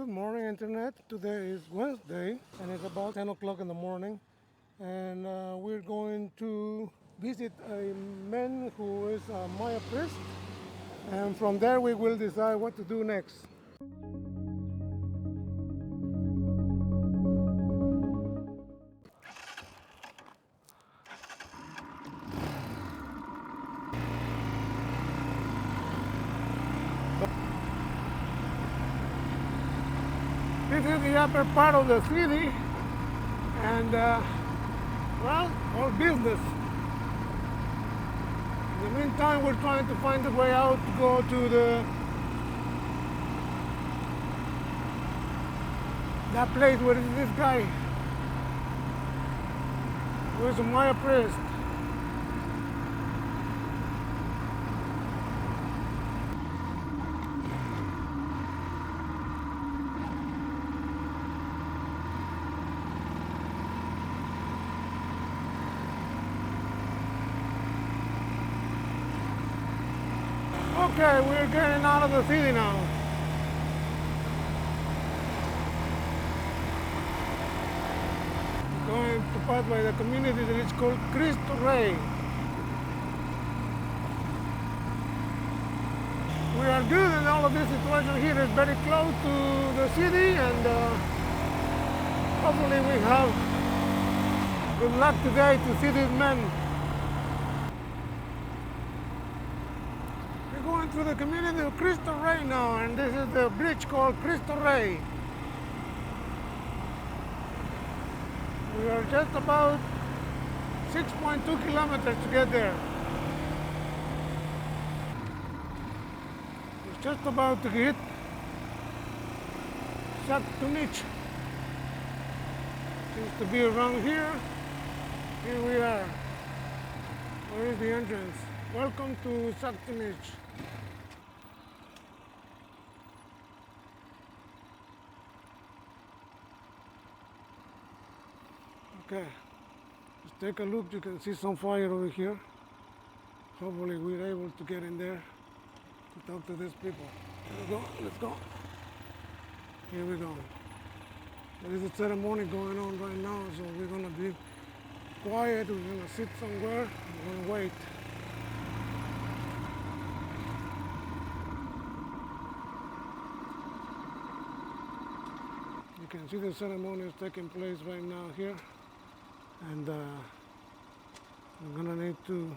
Good morning, Internet. Today is Wednesday and it's about 10 o'clock in the morning. And we're going to visit a man who is a Maya priest. And from there, we will decide what to do next. This is the upper part of the city, and well, all business. In the meantime, we're trying to find a way out to go to that place where is this guy, who is a Maya priest. Okay, we're getting out of the city now. Going to pass by the community that is called Cristo Rey. We are good, and all of this situation here is very close to the city, and hopefully we have good luck today to see these men. We're going through the community of Cristo Rey now, and this is the bridge called Cristo Rey. We are just about 6.2 kilometers to get there. We're just about to hit Sak Tunich. Seems to be around here. Here we are. Where is the entrance? Welcome to Sak Tunich. Okay, let's take a look. You can see some fire over here. Hopefully we're able to get in there to talk to these people. Let's go, let's go. Here we go. There is a ceremony going on right now, so we're gonna be quiet. We're gonna sit somewhere. We're gonna wait. You can see the ceremony is taking place right now here. And I'm gonna need to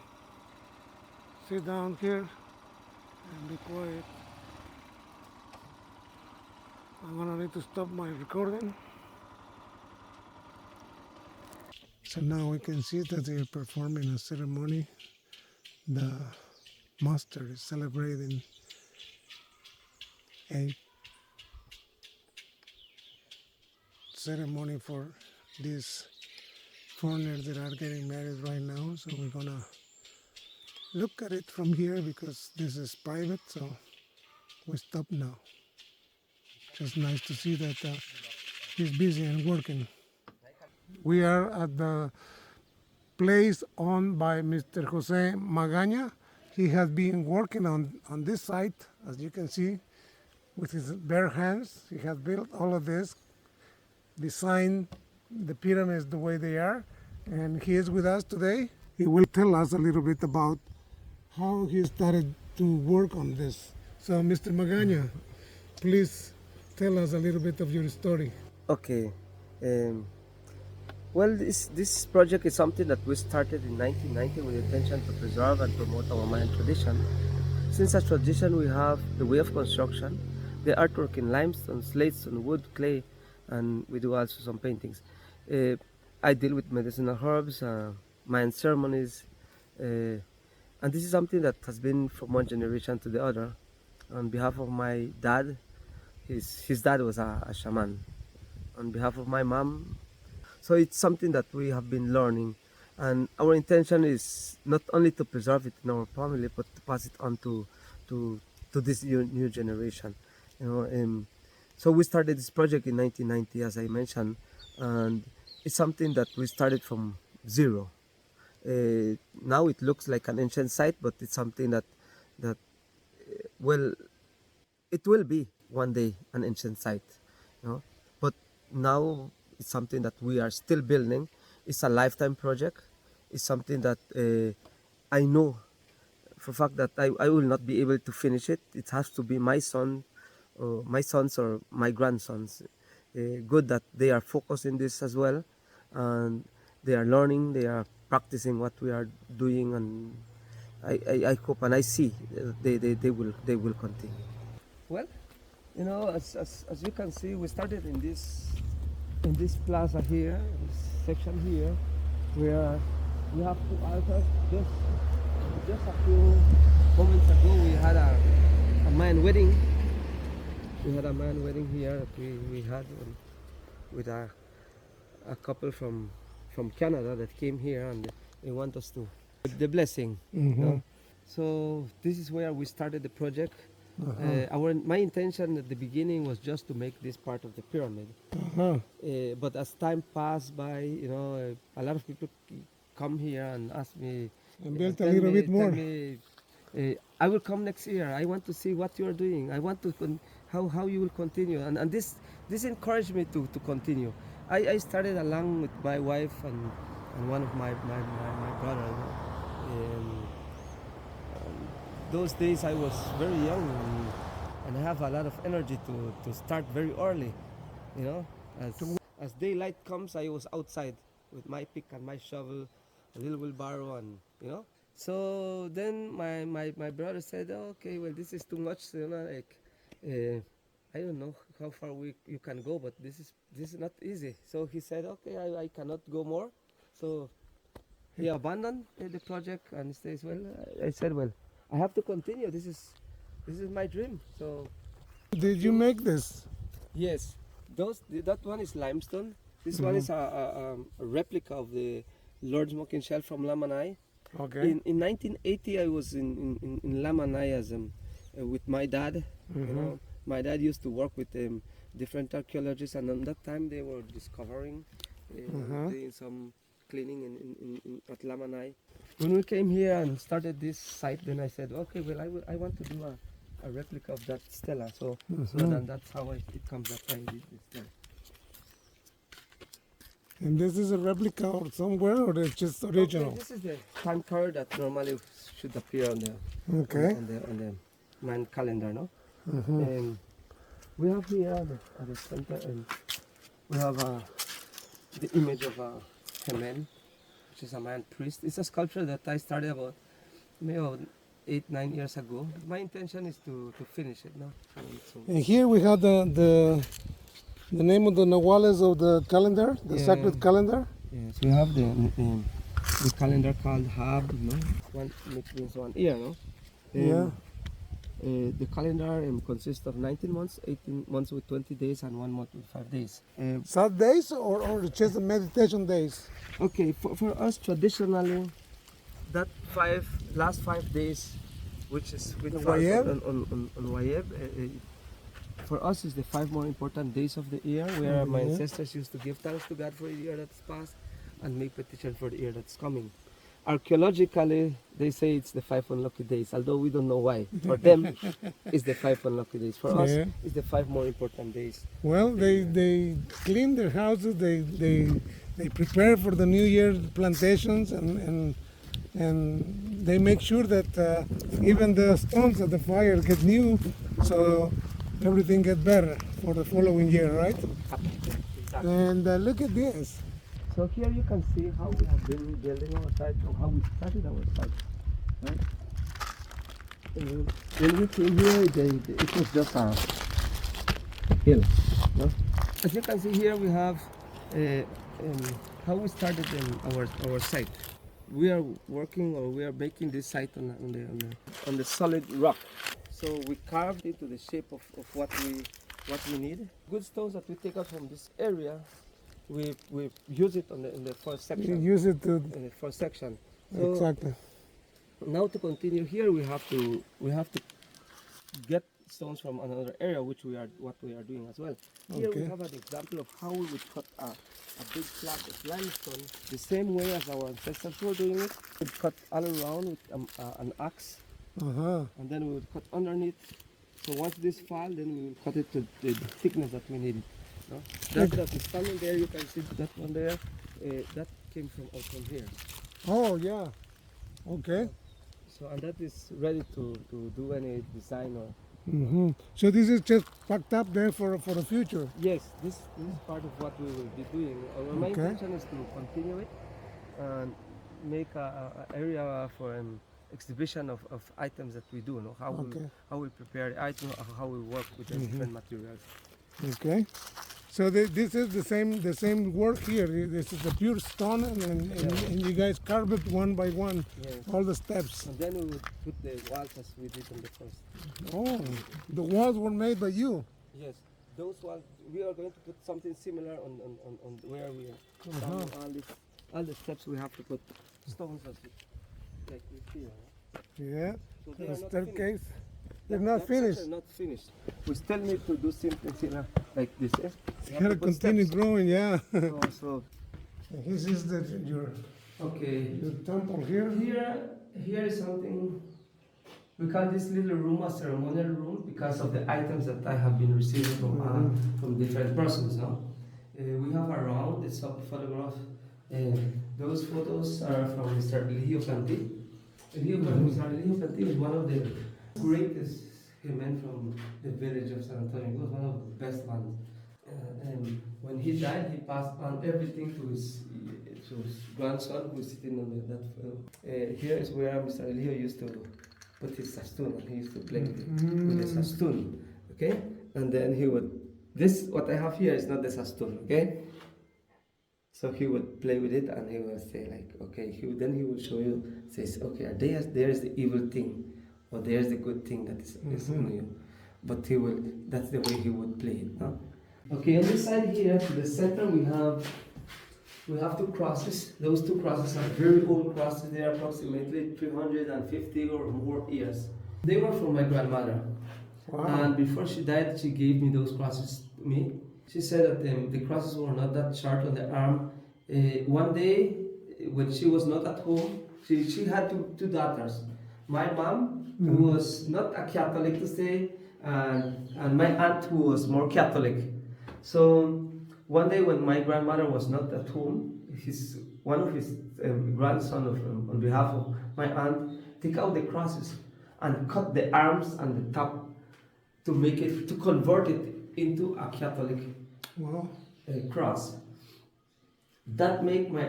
sit down here and be quiet. I'm gonna need to stop my recording. So now we can see that they're performing a ceremony. The master is celebrating a ceremony for these foreigners that are getting married right now. So we're gonna look at it from here because this is private, so we stop now. Just nice to see that he's busy and working. We are at the place owned by Mr. Jose Magana. He has been working on this site, as you can see, with his bare hands. He has built all of this, designed the pyramids the way they are, and he is with us today. He will tell us a little bit about how he started to work on this. So, Mr. Magana, please tell us a little bit of your story. Okay. Well, this project is something that we started in 1990 with the intention to preserve and promote our Mayan tradition. Since a tradition, we have the way of construction, the artwork in limestone, slates, and wood, clay, and we do also some paintings. I deal with medicinal herbs, Mayan ceremonies, and this is something that has been from one generation to the other. On behalf of my dad, his dad was a shaman. On behalf of my mom, so it's something that we have been learning, and our intention is not only to preserve it in our family, but to pass it on to this new generation. So we started this project in 1990, as I mentioned, and it's something that we started from zero. Now it looks like an ancient site, but it's something that well, it will be one day an ancient site. you know. But now it's something that we are still building. It's a lifetime project. It's something that I know for a fact that I will not be able to finish it. It has to be my son, or my sons or my grandsons. Good that they are focused in this as well, and they are learning, they are practicing what we are doing, and I hope and I see they will continue. Well, as you can see, we started in this plaza here, this section here, where we have two altars. Just a few moments ago, we had a man wedding. We had a man wedding here that we had with a couple from Canada that came here, and they want us to with the blessing. So this is where we started the project. My intention at the beginning was just to make this part of the pyramid. But as time passed by, a lot of people come here and ask me, And build a little bit more. tell me, I will come next year. I want to see what you are doing. I want to how you will continue. And this encouraged me to continue. I started along with my wife and one of my brother. Those days I was very young and I have a lot of energy to start very early. As daylight comes, I was outside with my pick and my shovel, a little wheelbarrow, and. So then my brother said, okay, well, this is too much, I don't know how far you can go, but this is not easy. So he said, okay, I cannot go more. So he abandoned the project and says, well, I said, well, I have to continue. This is my dream. So Did you make this? yes, that one is limestone. This one is a replica of the Lord Smoking Shell from Lamanai. Okay. In 1980, I was in Lamanai with my dad. My dad used to work with different archaeologists, and on that time they were discovering, doing some cleaning in at Lamanai. When we came here and started this site, then I said, okay, well, I want to do a replica of that stela. So then that's how it comes that I did this stela. And this is a replica or somewhere, or it's just original? Okay, this is the time card that normally should appear on the Okay. on the man calendar, no? And we have here at the center, and we have the image of a Hemen, which is a man priest. It's a sculpture that I started about maybe 8-9 years ago. My intention is to finish it now. And here we have the name of the Nahuales of the calendar, the sacred calendar. Yes, we have the calendar called Hab, no? One, which means 1 year, no? Yeah. The calendar consists of 19 months, 18 months with 20 days, and 1 month with 5 days. Sad days or just the meditation days? Okay, for us traditionally, that last 5 days, which falls Wayeb? on Wayeb, for us is the 5 more important days of the year, where my ancestors used to give thanks to God for the year that's passed and make petition for the year that's coming. Archaeologically, they say it's the 5 unlucky days, although we don't know why. For them, it's the 5 unlucky days. For us, it's the 5 more important days. Well, they clean their houses, they prepare for the New Year plantations, and they make sure that even the stones at the fire get new, so everything gets better for the following year, right? Exactly. And look at this. So here you can see how we have been building our site, or how we started our site. Right? When we came here, it was just a hill. No? As you can see here, we have how we started our site. We are working, or we are making this site on the solid rock. So we carved into the shape of what we need. Good stones that we take out from this area, we use it in the first You section. use it to In the first section. So exactly. now to continue here, we have to get stones from another area, what we are doing as well. Here we have an example of how we would cut a big slab of limestone the same way as our ancestors were doing it. We'd cut all around with an axe, and then we would cut underneath. So once this fall, then we will cut it to the thickness that we need. No? That is standing there, you can see that one there. That came from out from here. Oh, yeah. Okay. So and that is ready to do any design or. So this is just packed up there for the future. Yes, this is part of what we will be doing. My Okay. intention is to continue it and make a area for an exhibition of items that we do. No? How we prepare the item, how we work with the different materials. Okay. So this is the same work here. This is the pure stone, and you guys carve it one by one, Yes. all the steps. And then we would put the walls as we did on the first. Oh, the walls were made by you. Yes, those walls, we are going to put something similar on where we are. All the steps we have to put stones as like we see. Yeah. So they The are not staircase. finished. They're not finished. They're not finished. We still need to do something similar like this. Eh? We You have gotta to put continue steps. growing, yeah. So, This is your okay. temple here. Here is something. We call this little room a ceremonial room because of the items that I have been receiving from different persons. No? We have around this photograph. Those photos are from Mr. Eligio Planti. Mr. Eligio Planti was one of the greatest men from the village of San Antonio. He was one of the best ones. And when he died, he passed on everything to his grandson who is sitting on that. Here is where Mr. Eligio used to put his sastoon, and he used to play with the sastoon. Okay? And then he would, what I have here is not the sastoon, okay? So he would play with it and he would say like, okay, then he would show you, says, okay, there's the evil thing, or there's the good thing that is on you. But that's the way he would play it, no? Okay, on this side here, to the center, we have two crosses. Those two crosses are very old crosses. They are approximately 350 or more years. They were from my grandmother. Wow. And before she died, she gave me those crosses to me. She said that the crosses were not that sharp on the arm. One day, when she was not at home, she had two daughters. My mom, who was not a Catholic to say, and my aunt, who was more Catholic. So one day when my grandmother was not at home, one of his grandson, on behalf of my aunt, took out the crosses and cut the arms and the top to convert it into a Catholic cross. That made my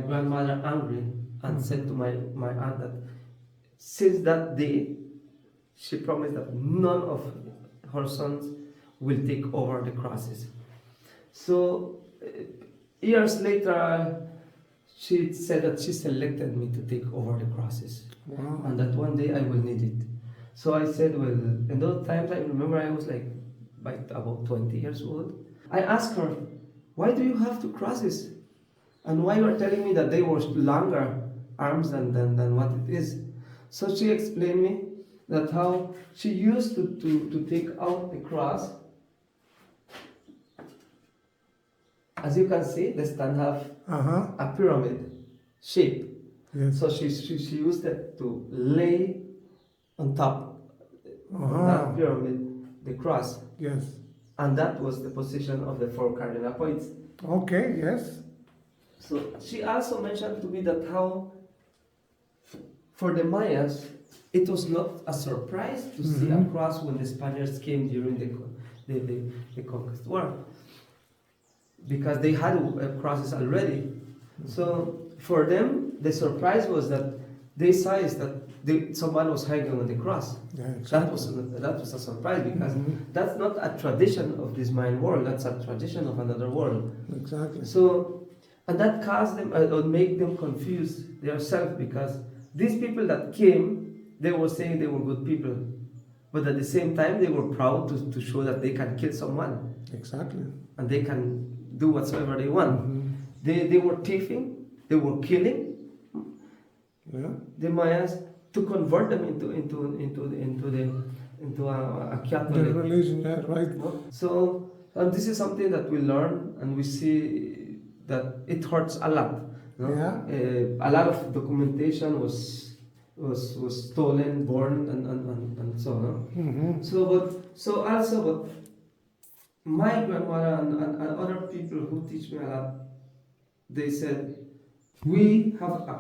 grandmother angry and said to my aunt that since that day, she promised that none of her sons will take over the crosses. So years later, she said that she selected me to take over the crosses. Wow. And that one day I will need it. So I said, well, in those times I remember I was like about 20 years old. I asked her, why do you have two crosses? And why you are telling me that they were longer arms than what it is? So she explained me that how she used to take out the cross. As you can see, the stand have a pyramid shape. Yes. So she used it to lay on top of that pyramid the cross. Yes. And that was the position of the four cardinal points. Okay, yes. So she also mentioned to me that how for the Mayas, it was not a surprise to see a cross when the Spaniards came during the Conquest War, because they had crosses already. So for them, the surprise was that they saw is that someone was hanging on the cross. Yeah, That was a surprise, because that's not a tradition of this Mayan world. That's a tradition of another world. Exactly. So, and that caused them or make them confuse themselves, because these people that came, they were saying they were good people, but at the same time they were proud to show that they can kill someone. Exactly. And they can do whatsoever they want. They were thieving, they were killing the Mayas to convert them into a Catholic The religion, yeah, right. So, and this is something that we learn and we see that it hurts a lot. A lot of documentation was stolen, burned, and so on. So also, My grandmother and other people who teach me a lot, they said, we have a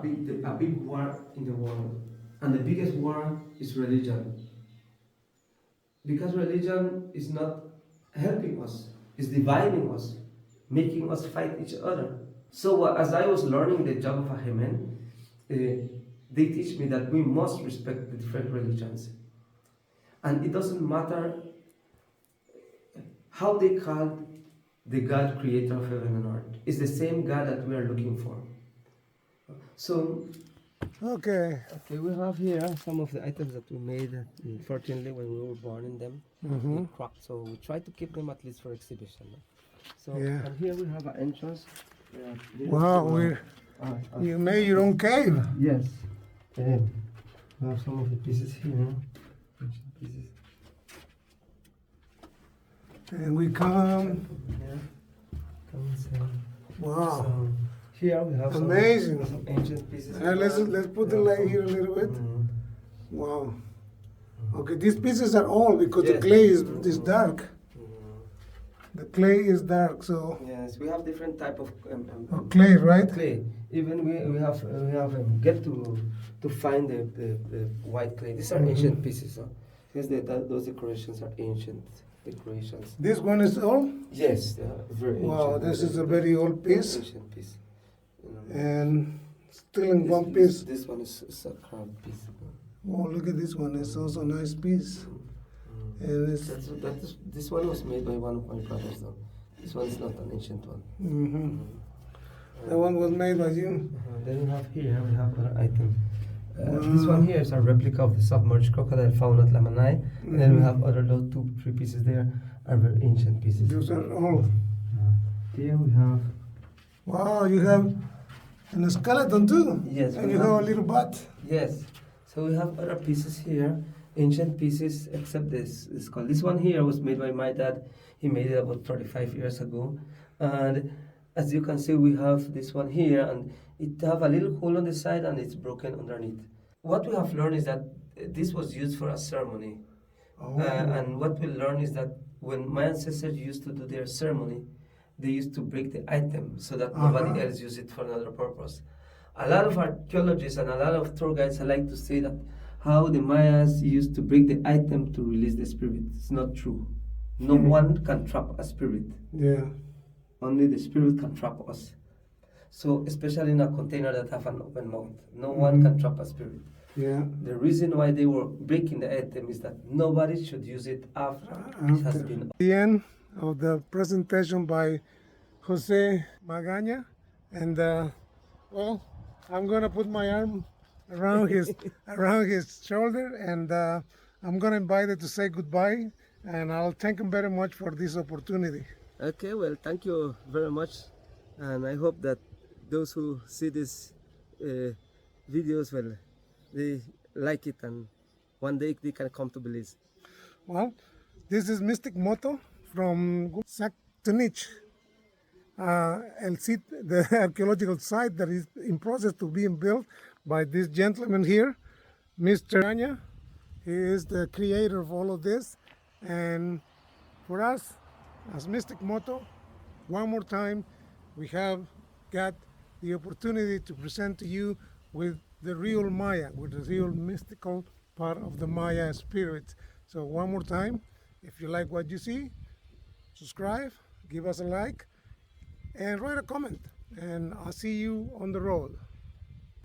big war in the world, and the biggest war is religion. Because religion is not helping us, it's dividing us, making us fight each other. So as I was learning the job of a Hemen, they teach me that we must respect the different religions. And it doesn't matter how they call the God creator of heaven and earth. It's the same God that we are looking for. So, Okay. we have here some of the items that we made, unfortunately, when we were born in them. They cracked, so we try to keep them at least for exhibition. So, Yeah. and here we have an entrance. Wow, you made your own cave. Yes. We have some of the pieces here. Pieces. And we come. Yeah. Come and see. Wow. So here we have Amazing. some ancient pieces. Let's put the light here a little bit. Wow. Okay, these pieces are old because the Yes. clay is dark. The clay is dark, so Yes, we have different type of clay, right? clay. Even we have get to find the white clay. These are ancient pieces. Huh? Because those decorations are ancient decorations. This one is old. Yes, they are very ancient. Wow, this is a very old piece, Ancient piece. You know. and still in one piece. This one is a carved piece. Oh, look at this one. It's also a nice piece. And it's This one was made by one of my brothers, though. This one is not an ancient one. That one was made by you. Then we have here, we have another item. This one here is a replica of the submerged crocodile found at Lamanai. And then we have other little 2-3 pieces there, are very ancient pieces. Those are all. Here we have. Wow, you have a skeleton too. Yes, And we you have a have- little butt. Yes. So we have other pieces here, ancient pieces, except this skull. This one here was made by my dad. He made it about 35 years ago. And as you can see, we have this one here, and it have a little hole on the side, and it's broken underneath. What we have learned is that this was used for a ceremony. Oh. And what we learned is that when my ancestors used to do their ceremony, they used to break the item so that nobody else used it for another purpose. A lot of archaeologists and a lot of tour guides like to say that how the Mayas used to break the item to release the spirit. It's not true. No one can trap a spirit. Yeah. Only the spirit can trap us. So especially in a container that have an open mouth, no one can trap a spirit. Yeah. The reason why they were breaking the item is that nobody should use it after it has been. The end of the presentation by Jose Magana, and well, I'm gonna put my arm around his shoulder, and I'm gonna invite him to say goodbye, and I'll thank him very much for this opportunity. Okay, well, thank you very much, and I hope that those who see these videos, well, they like it, and one day they can come to Belize. Well, this is Mystic Moto from Sak Tunich, the archaeological site that is in process to being built by this gentleman here, Mr. Anya. He is the creator of all of this, and for us, as Mystic Moto, one more time, we have got the opportunity to present to you with the real Maya, with the real mystical part of the Maya spirit. So one more time, if you like what you see, subscribe, give us a like, and write a comment, and I'll see you on the road.